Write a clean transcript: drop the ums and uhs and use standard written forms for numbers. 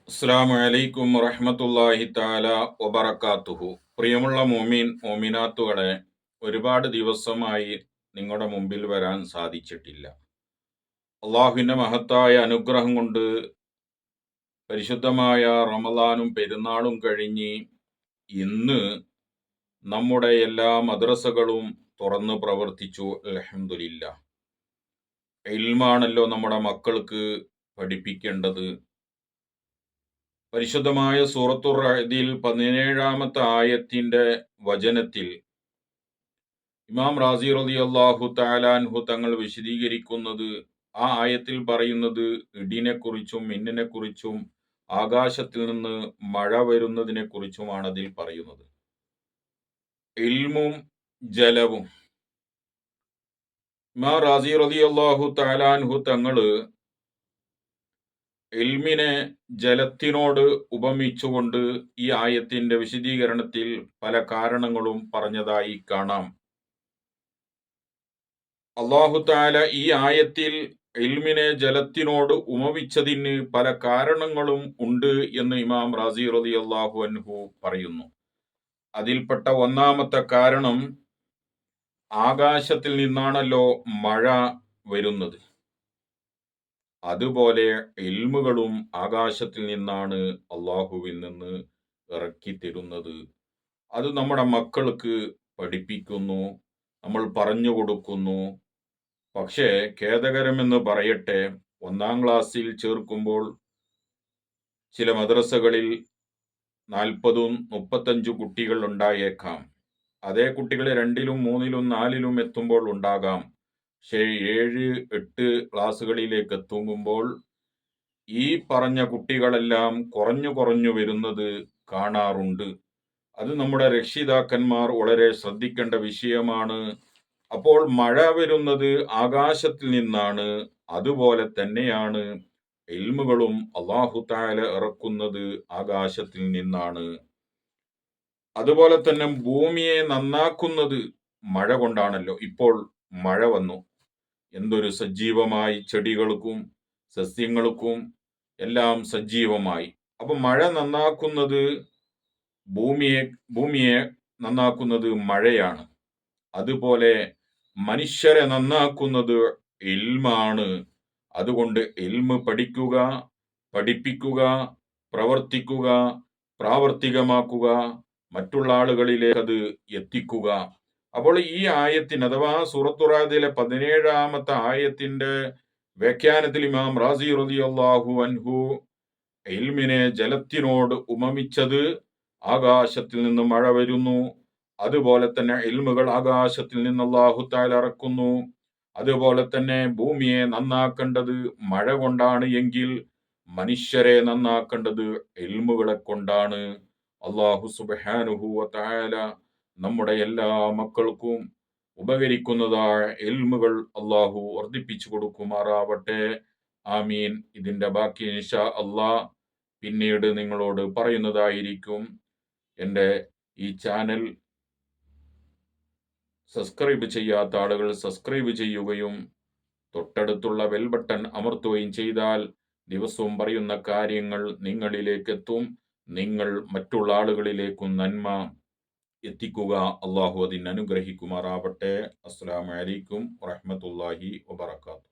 അസ്സലാമു അലൈക്കും വറഹ്മത്തുള്ളാഹി തആല വബറകാതുഹു. പ്രിയമുള്ള മോമിനാത്തുകളെ, ഒരുപാട് ദിവസമായി നിങ്ങളുടെ മുമ്പിൽ വരാൻ സാധിച്ചിട്ടില്ല. അള്ളാഹുവിൻ്റെ മഹത്തായ അനുഗ്രഹം കൊണ്ട് പരിശുദ്ധമായ റമദാനും പെരുന്നാളും കഴിഞ്ഞ് ഇന്ന് നമ്മുടെ എല്ലാ മദ്രസകളും തുറന്ന് പ്രവർത്തിച്ചു. അൽഹംദുലില്ലാഹ്. ഇൽമാണല്ലോ നമ്മുടെ മക്കൾക്ക് പഠിപ്പിക്കേണ്ടത്. പരിശുദ്ധമായ സൂറത്തുർ റഅദിൽ 17-ാമത്തെ ആയത്തിന്റെ വചനത്തിൽ ഇമാം റാസി റളിയല്ലാഹു തആല അൻഹു തങ്ങൾ വിശദീകരിക്കുന്നത്, ആ ആയത്തിൽ പറയുന്നത് ഇടിനെക്കുറിച്ചും മിന്നിനെക്കുറിച്ചും ആകാശത്തിൽ നിന്ന് മഴ വരുന്നതിനെ കുറിച്ചുമാണ് അതിൽ പറയുന്നത്. ഇൽമും ജലവും. ഇമാം റാസി റളിയല്ലാഹു തആല അൻഹു തങ്ങള് ഇൽമിനെ ജലത്തിനോട് ഉപമിച്ചുകൊണ്ട് ഈ ആയത്തിന്റെ വിശദീകരണത്തിൽ പല കാരണങ്ങളും പറഞ്ഞതായി കാണാം. അല്ലാഹു തആല ഈ ആയത്തിൽ ഇൽമിനെ ജലത്തിനോട് ഉപമിച്ചതിന് പല കാരണങ്ങളും ഉണ്ട് എന്ന് ഇമാം റാസി റളിയല്ലാഹു അൻഹു പറയുന്നു. അതിൽപ്പെട്ട ഒന്നാമത്തെ കാരണം, ആകാശത്തിൽ നിന്നാണല്ലോ മഴ വരുന്നത്. അതുപോലെ ഇൽമുകളും ആകാശത്തിൽ നിന്നാണ് അള്ളാഹുവിൽ നിന്ന് ഇറക്കി തരുന്നത്. അത് നമ്മുടെ മക്കൾക്ക് പഠിപ്പിക്കുന്നു, നമ്മൾ പറഞ്ഞു കൊടുക്കുന്നു. പക്ഷേ ഖേദകരമെന്ന് പറയട്ടെ, 1-ാം ക്ലാസ്സിൽ ചേർക്കുമ്പോൾ ചില മദ്രസകളിൽ 40-35 കുട്ടികൾ ഉണ്ടായേക്കാം. അതേ കുട്ടികൾ 2-ലും 3-ലും 4-ലും എത്തുമ്പോൾ ഉണ്ടാകാം. പക്ഷേ 7-8 ക്ലാസ്സുകളിലേക്ക് എത്തുമ്പോൾ ഈ പറഞ്ഞ കുട്ടികളെല്ലാം കുറഞ്ഞു വരുന്നത് കാണാറുണ്ട്. അത് നമ്മുടെ രക്ഷിതാക്കന്മാർ വളരെ ശ്രദ്ധിക്കേണ്ട വിഷയമാണ്. അപ്പോൾ മഴ വരുന്നത് ആകാശത്തിൽ നിന്നാണ്. അതുപോലെ തന്നെയാണ് ഇൽമുകളും അല്ലാഹു തആല ഇറക്കുന്നത് ആകാശത്തിൽ നിന്നാണ്. അതുപോലെ തന്നെ ഭൂമിയെ നന്നാക്കുന്നത് മഴ കൊണ്ടാണല്ലോ. ഇപ്പോൾ മഴ വന്നു, എന്തൊരു സജീവമായി, ചെടികൾക്കും സസ്യങ്ങൾക്കും എല്ലാം സജീവമായി. അപ്പൊ മഴ നന്നാക്കുന്നത്, ഭൂമിയെ നന്നാക്കുന്നത് മഴയാണ്. അതുപോലെ മനുഷ്യരെ നന്നാക്കുന്നത് ഇൽമാണ്. അതുകൊണ്ട് ഇൽമ് പഠിക്കുക, പഠിപ്പിക്കുക, പ്രവർത്തിക്കുക, പ്രാവർത്തികമാക്കുക, മറ്റുള്ള ആളുകളിലേക്ക് അത് എത്തിക്കുക. അപ്പോൾ ഈ ആയത്തിന്, അഥവാ സൂറത്തുർ റഅദിലെ 17-ാമത്തെ ആയത്തിന്റെ വ്യാഖ്യാനത്തിൽ ഇമാം റാസി റളിയല്ലാഹു അൻഹു ഇൽമിനെ ജലത്തിനോട് ഉപമിച്ചത്, ആകാശത്തിൽ നിന്ന് മഴ വരുന്നു, അതുപോലെ തന്നെ ഇൽമുകൾ ആകാശത്തിൽ നിന്ന് അല്ലാഹു തആല ഇറക്കുന്നു. അതുപോലെ തന്നെ ഭൂമിയെ നന്നാക്കേണ്ടത് മഴ കൊണ്ടാണ് എങ്കിൽ മനുഷ്യരെ നന്നാക്കേണ്ടത് ഇൽമുകളെ കൊണ്ടാണ്. അല്ലാഹു സുബ്ഹാനഹു വ തആല നമ്മുടെ എല്ലാ മക്കൾക്കും ഉപകരിക്കുന്നതായ ഇൽമുകൾ അല്ലാഹു വർദ്ധിപ്പിച്ചു കൊടുക്കുമാറാവട്ടെ. ആമീൻ. ഇതിന്റെ ബാക്കി ഇൻഷാ അല്ലാഹ് പിന്നീട് നിങ്ങളോട് പറയുന്നതായിരിക്കും. എൻ്റെ ഈ ചാനൽ സബ്സ്ക്രൈബ് ചെയ്യാത്ത ആളുകൾ സബ്സ്ക്രൈബ് ചെയ്യുകയും തൊട്ടടുത്തുള്ള ബെൽ ബട്ടൺ അമർത്തുകയും ചെയ്താൽ ദിവസവും പറയുന്ന കാര്യങ്ങൾ നിങ്ങളിലേക്ക് എത്തും. നിങ്ങൾ മറ്റുള്ള ആളുകളിലേക്കും നന്മ എത്തിക്കുക. അള്ളാഹു അതിന് അനുഗ്രഹിക്കുമാറാവട്ടെ. അസ്സലാമു അലൈക്കും വറഹ്മത്തുള്ളാഹി വബറകാതുഹു.